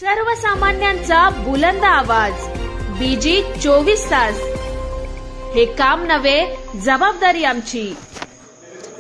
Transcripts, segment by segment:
सर्वसामान्यांचा बुलंद आवाज, बीजी 24 तास. हे काम नव्हे, जबाबदारी आमची.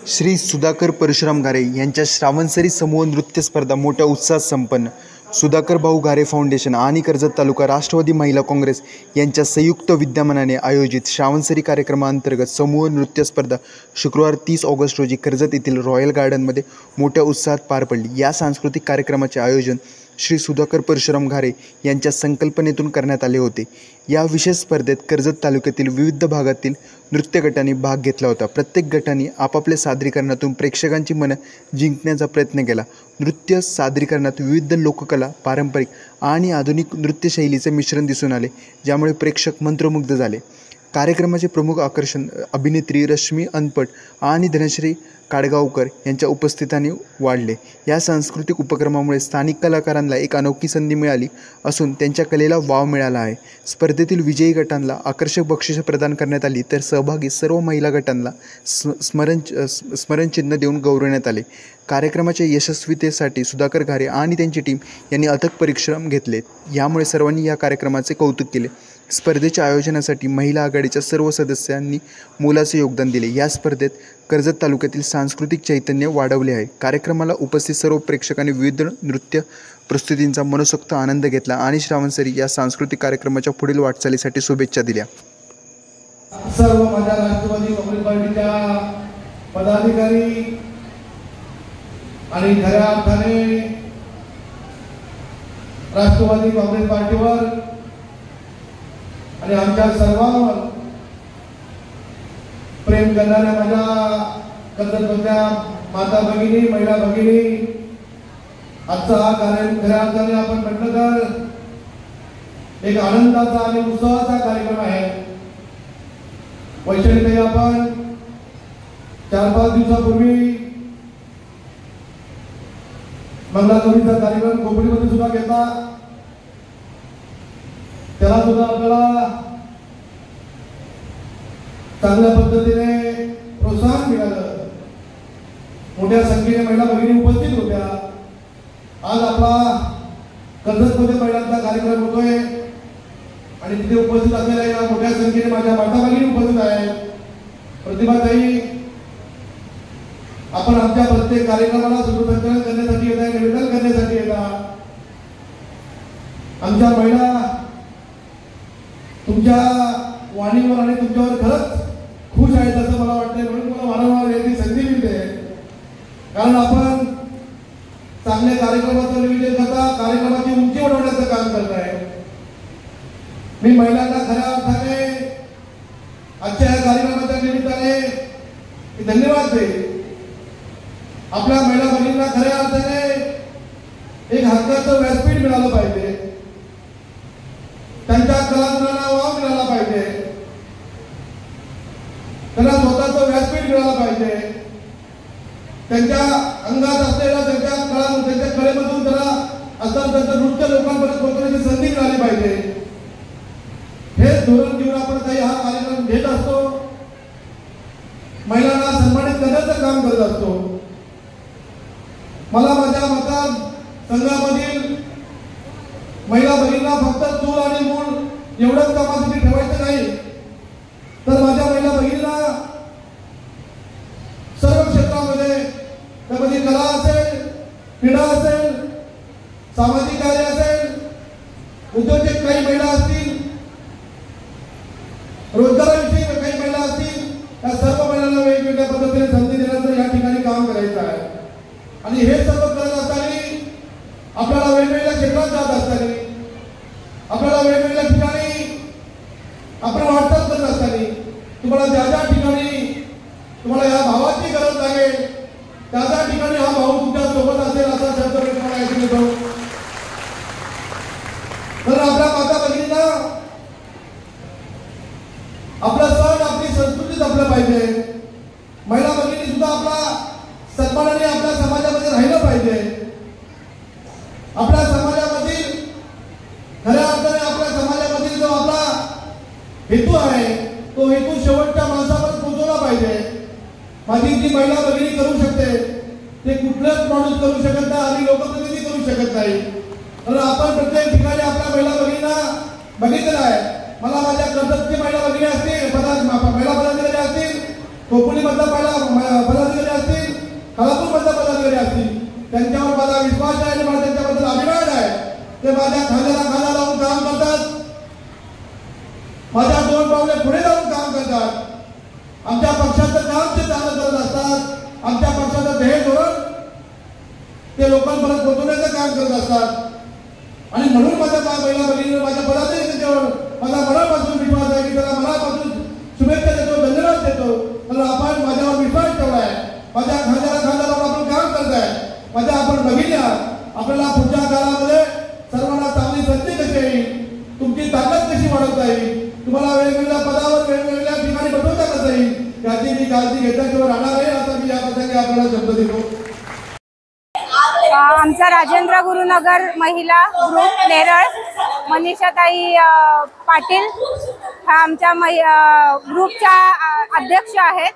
श्री सुधाकर परशुराम घारे यांच्या श्रावणसरी समूह नृत्य स्पर्धा मोठ्या उत्साहात संपन्न. सुधाकर भाऊ घारे फाउंडेशन आणि कर्जत तालुका राष्ट्रवादी महिला काँग्रेस यांच्या संयुक्त विद्यमानाने आयोजित श्रावणसरी कार्यक्रमाअंतर्गत समूह नृत्य स्पर्धा शुक्रवार 30 ऑगस्ट रोजी कर्जत येथील रॉयल गार्डनमध्ये मोठ्या उत्साहात पार पडली. या सांस्कृतिक कार्यक्रमाचे आयोजन श्री सुधाकर परशुराम घारे यांच्या संकल्पनेतून करण्यात आले होते. या विशेष स्पर्धेत कर्जत तालुक्यातील विविध भागातील नृत्य गटांनी भाग घेतला होता. प्रत्येक गटाने आपापल्या सादरीकरणातून प्रेक्षकांची मनं जिंकण्याचा प्रयत्न केला. नृत्य सादरीकरणात विविध लोककला, पारंपरिक आणि आधुनिक नृत्यशैलीचे मिश्रण दिसून आले, ज्यामुळे प्रेक्षक मंत्रमुग्ध झाले. कार्यक्रमाचे प्रमुख आकर्षण अभिनेत्री रश्मी अनपट आणि धनश्री काडगावकर यांच्या उपस्थितीने वाढले. या सांस्कृतिक उपक्रमामुळे स्थानिक कलाकारांना एक अनोखी संधी मिळाली असून त्यांच्या कलेला वाव मिळाला आहे. स्पर्धेतील विजयी गटांना आकर्षक बक्षिसे प्रदान करण्यात आली, तर सहभागी सर्व महिला गटांना स्मरणचिन्ह देऊन गौरवण्यात आले. कार्यक्रमाच्या यशस्वीतेसाठी सुधाकर घारे आणि त्यांची टीम यांनी अथक परिश्रम घेतले, यामुळे सर्वांनी या कार्यक्रमाचे कौतुक केले. स्पर्धेच्या आयोजनासाठी महिला आघाडीच्या सर्व सदस्यांनी मोलाचे योगदान दिले. या स्पर्धेत कर्जत तालुक्यातील सांस्कृतिक चैतन्य वाढवले आहे. कार्यक्रमाला उपस्थित सर्व प्रेक्षकांनी विविध नृत्य प्रस्तुतींचा मनसोक्त आनंद घेतला आणि श्रावणसरी या सांस्कृतिक कार्यक्रमाच्या पुढील वाटचालीसाठी शुभेच्छा दिल्या. सर्व माझ्या राष्ट्रवादी काँग्रेस पार्टीच्या पदाधिकारी आणि खऱ्या अर्थाने राष्ट्रवादी काँग्रेस पार्टीवर आणि आमच्या सर्वांवर प्रेम करणाऱ्या माझ्या कर्जतमधल्या माता भगिनी, महिला भगिनी, आजचा हा कार्यक्रम खऱ्या अर्थाने आपण म्हटलं तर एक आनंदाचा आणि उत्सवाचा कार्यक्रम आहे. वैशालीताई, आपण 4-5 दिवसापूर्वी मंगळागौरीचा कार्यक्रम कोकणीमध्ये सुद्धा घेतला. त्याला सुद्धा आपल्याला चांगल्या पद्धतीने प्रोत्साहन मिळालं. मोठ्या संख्येने महिला भगिनी उपस्थित होत्या. आज आपला कर्जतमध्ये महिलांचा कार्यक्रम होतोय आणि तिथे उपस्थित असलेल्या मोठ्या संख्येने माझ्या माता भगिनी उपस्थित आहेत. प्रतिभाताई, आपण आमच्या प्रत्येक कार्यक्रमाला सूत्रसंचालन करण्यासाठी येत आहे, निवेदन करण्यासाठी येतात. आमच्या महिला तुमच्या वाणीवर आणि तुमच्यावर खरंच खुश आहेत असं मला वाटतंय. म्हणून मला वारंवार याची संधी मिळते, कारण आपण चांगल्या कार्यक्रमाचं नियोजन करता, कार्यक्रमाची उंची वाढवण्याचं काम करताय. मी महिलांना खऱ्या अर्थाने आजच्या या कार्यक्रमाच्या निमित्ताने धन्यवाद देईन. आपल्या महिला भगिनींना खऱ्या अर्थाने एक हक्काचं व्यासपीठ मिळालं पाहिजे, त्यांच्या कलागुणांना वाव मिळाला पाहिजे, त्यांना स्वतःचं व्यासपीठ मिळालं पाहिजे, त्यांच्या अंगात असलेल्या त्यांच्या कलेमधून त्यांना असताना त्यांचं नृत्य लोकांपर्यंत पोहोचण्याची संधी मिळाली पाहिजे. हे धोरण घेऊन आपण काही हा कार्यक्रम घेत असतो, महिलांना सन्मानित करण्याचं काम करत असतो. मला माझ्या मतदार संघामधील महिला भगिनींना फक्त चूल आणि मूल एवढंच कामासाठी ठेवायचं नाही, तर माझ्या महिला भगिनींना सर्व क्षेत्रामध्ये, त्यामध्ये कला असेल, क्रीडा असेल, सामाजिक कार्य असेल, उद्योजक काही महिला असतील, रोजगाराविषयी काही महिला असतील, या सर्व महिलांना वेगवेगळ्या पद्धतीने संधी देण्याचं या ठिकाणी काम करायचं आहे. आणि हे सर्व करत असताना आपल्याला वेगवेगळ्या क्षेत्रात जात असताना, आपल्याला वेगवेगळ्या ठिकाणी आपण वाटचाल करत असताना, तुम्हाला ज्या ज्या ठिकाणी तुम्हाला या भावाची गरज लागेल त्या त्या ठिकाणी हा भाऊ तुमच्या सोबत असेल असा शब्द मी तुम्हाला ऐकून येतो. तर आपल्या माता भगिनींना आपला सण, आपली संस्कृती जपलं पाहिजे. महिला भगिनी सुद्धा आपला सन्मानाने आपल्या समाजामध्ये राहिलं पाहिजे. आपल्या समाजामधील खऱ्या अर्थाने आपल्या समाजामधील जो आपला हेतू आहे तो हेतू शेवटच्या माणसापर्यंत पोहोचवला पाहिजे. माझी जी महिला भगिनी करू शकते ते कुठलाच माणूस करू शकत नाही आणि लोकप्रतिनिधी करू शकत नाही. तर आपण प्रत्येक ठिकाणी आपल्या महिला भगिनींना बघितलेलं आहे. मला माझ्या कर्जतची महिला भगिनी असतील, महिला पदाधिकारी असतील, कोकणीमधला महिला पदाधिकारी असतील, खालापूरमधला पदाधिकारी असतील, त्यांच्यावर माझा विश्वास आहे आणि मला त्यांच्याबद्दल अभिमान आहे. ते माझ्या खांद्याला खांदा लावून काम करतात, माझ्या 2 पावले पुढे जाऊन काम करतात. आमच्या पक्षाचं काम ते चांगलं करत असतात. आमच्या पक्षाचं ध्येय धोरण ते लोकांपर्यंत पोहोचवण्याचं काम करत असतात. आणि म्हणून माझ्या महिला भगिनींवर माझ्या पदाधिकाऱ्यांच्यावर माझा मनापासून विश्वास आहे की त्याला मनापासून शुभेच्छा देतो, धन्यवाद देतो. तर आपण माझ्यावर विश्वास ठेवला आहे, माझ्या खांद्याला खांदा लावून आपण काम करताय. माझ्या आपण बघितल्या आपल्याला पुढच्या काळामध्ये सर्वांना चांगली संधी कशी येईल, तुमची ताकद कशी वाढवता येईल, तुम्हाला वेगवेगळ्या पदावर वेगवेगळ्या ठिकाणी बसवता कसं येईल याची मी काळजी घेतल्याशिवाय राहणार आहे, असा मी या प्रसंगी आपल्याला शब्द देतो. आमचा राजेंद्र गुरुनगर महिला ग्रुप नेरळ, मनीषाताई पाटील ह्या आमच्या ग्रुपच्या अध्यक्ष आहेत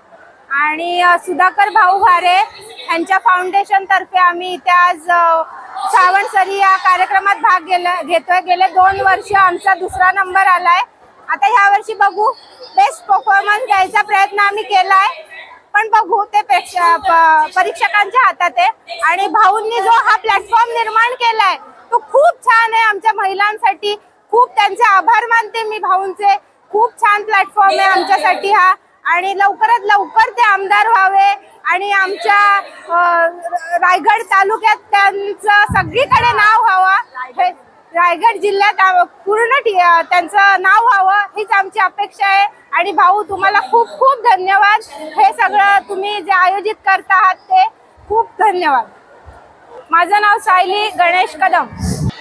आणि सुधाकर भाऊ घारे यांच्या फाउंडेशन तर्फे आम्ही इथे आज श्रावणसरी या कार्यक्रमात भाग घेतोय. गेले 2 वर्ष आमचा 2रा नंबर आलाय. आता ह्या वर्षी बघू, बेस्ट परफॉर्मन्स द्यायचा प्रयत्न आम्ही केलाय, पण बघू ते परीक्षकांच्या हातात आहे. आणि भाऊंनी जो हा प्लॅटफॉर्म निर्माण केलाय तो खूप छान आहे आमच्या महिलांसाठी. खूप त्यांचे आभार मानते मी भाऊंचे. खूप छान प्लॅटफॉर्म आहे आमच्यासाठी हा, आणि लवकरात लवकर ते आमदार व्हावे आणि आमच्या रायगड तालुक्यात त्यांचं सगळीकडे नाव व्हावं, रायगड जिल्ह्यात पूर्ण त्यांचं नाव व्हावं हीच आमची अपेक्षा आहे. आणि भाऊ तुम्हाला खूप खूप धन्यवाद. हे सगळं तुम्ही जे आयोजित करता आहात ते खूप धन्यवाद. माझं नाव सायली गणेश कदम,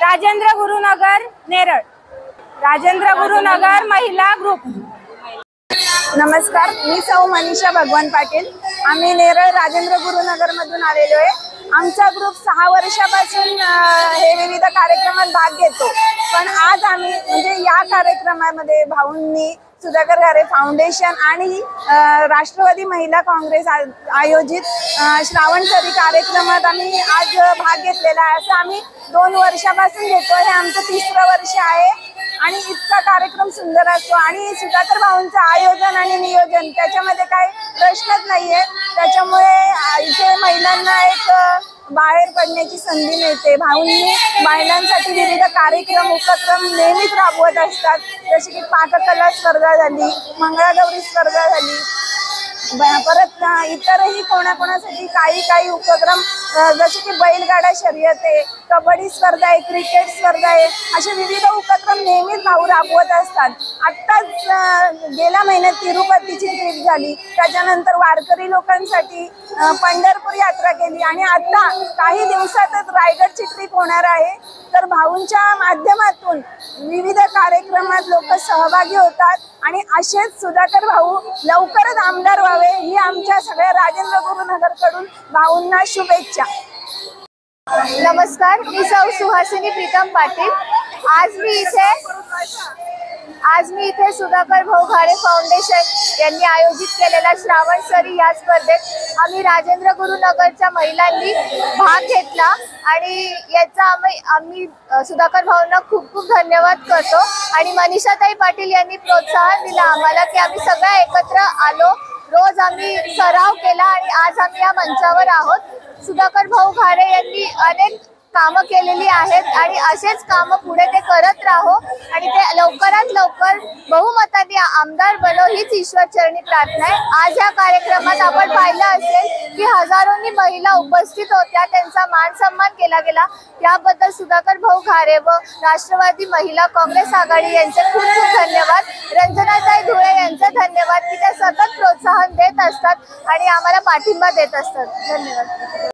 राजेंद्र गुरुनगर नेरळ, राजेंद्र गुरुनगर महिला ग्रुप. नमस्कार, मी सौ मनीषा भगवान पाटील. आम्ही नेरळ राजेंद्र गुरुनगर मधून आलेलो आहे. आमचा ग्रुप 6 वर्षापासून हे विविध कार्यक्रमात भाग घेतो, पण आज आम्ही म्हणजे या कार्यक्रमामध्ये भाऊंनी सुधाकर घारे फाउंडेशन आणि राष्ट्रवादी महिला काँग्रेस आयोजित श्रावणसरी कार्यक्रमात आम्ही आज भाग घेतलेला आहे. असं आम्ही 2 वर्षापासून घेतो. हे आमचं 3रं वर्ष आहे आणि इतका कार्यक्रम सुंदर असतो. आणि सुधाकर भाऊंचं आयोजन आणि नियोजन त्याच्यामध्ये काही प्रश्नच नाहीये. त्याच्यामुळे इथे महिलांना एक बाहेर पडण्याची संधी मिळते. भाऊंनी महिलांसाठी विविध कार्यक्रम उपक्रम नेहमीच राबवत असतात. जसे की पाककला स्पर्धा झाली, मंगळागौरी स्पर्धा झाली, परत इतरही कोणाकोणासाठी काही उपक्रम जसे की बैलगाडा शर्यत आहे, कबड्डी स्पर्धा आहे, क्रिकेट स्पर्धा आहे, असे विविध उपक्रम नेहमीच भाऊ राबवत असतात. आत्ताच गेल्या महिन्यात तिरुपतीची ट्रिप झाली, त्याच्यानंतर वारकरी लोकांसाठी पंढरपूर यात्रा केली आणि आता काही दिवसातच रायगडची ट्रिप होणार आहे. तर भाऊंच्या माध्यमातून विविध कार्यक्रमात लोक सहभागी होतात आणि असेच सुधाकर भाऊ लवकरच आमदार व्हावे ही आमच्या सगळ्या राजेंद्र गुरुनगरकडून भाऊंना शुभेच्छा. नमस्कार, मी सौ सुहासिनी प्रीतम पाटील. आज मी इथे सुधाकर भाऊ घारे फाउंडेशन यांनी आयोजित केलेल्या श्रावणसरी या स्पर्धेत आम्ही राजेंद्र गुरुनगरच्या महिलांनी भाग घेतला आणि याचा आम्ही सुधाकर भाऊंना खूप खूप धन्यवाद करतो. आणि मनीषाताई पाटील यांनी प्रोत्साहन दिलं आम्हाला की आम्ही सगळ्या एकत्र आलो, रोज आम्ही सराव केला आणि आज आम्ही या मंचावर आहोत. सुधाकर भाऊ घारे यांनी अनेक कामं केलेली आहेत आणि असेच कामं पुढे ते करत राहो आणि ते लवकरात लवकर बहुमताने आमदार बनो हीच ईश्वर चरणी प्रार्थना आहे. आज या कार्यक्रमात आपण पाहिलं असेल की हजारोंनी महिला उपस्थित होत्या, त्यांचा मान सन्मान केला गेला. याबद्दल सुधाकर भाऊ घारे व राष्ट्रवादी महिला काँग्रेस आघाडी यांचे खूप खूप धन्यवाद. रंजनाताई धुळे यांचे धन्यवाद की त्या सतत प्रोत्साहन देत असतात आणि आम्हाला पाठिंबा देत असतात. धन्यवाद.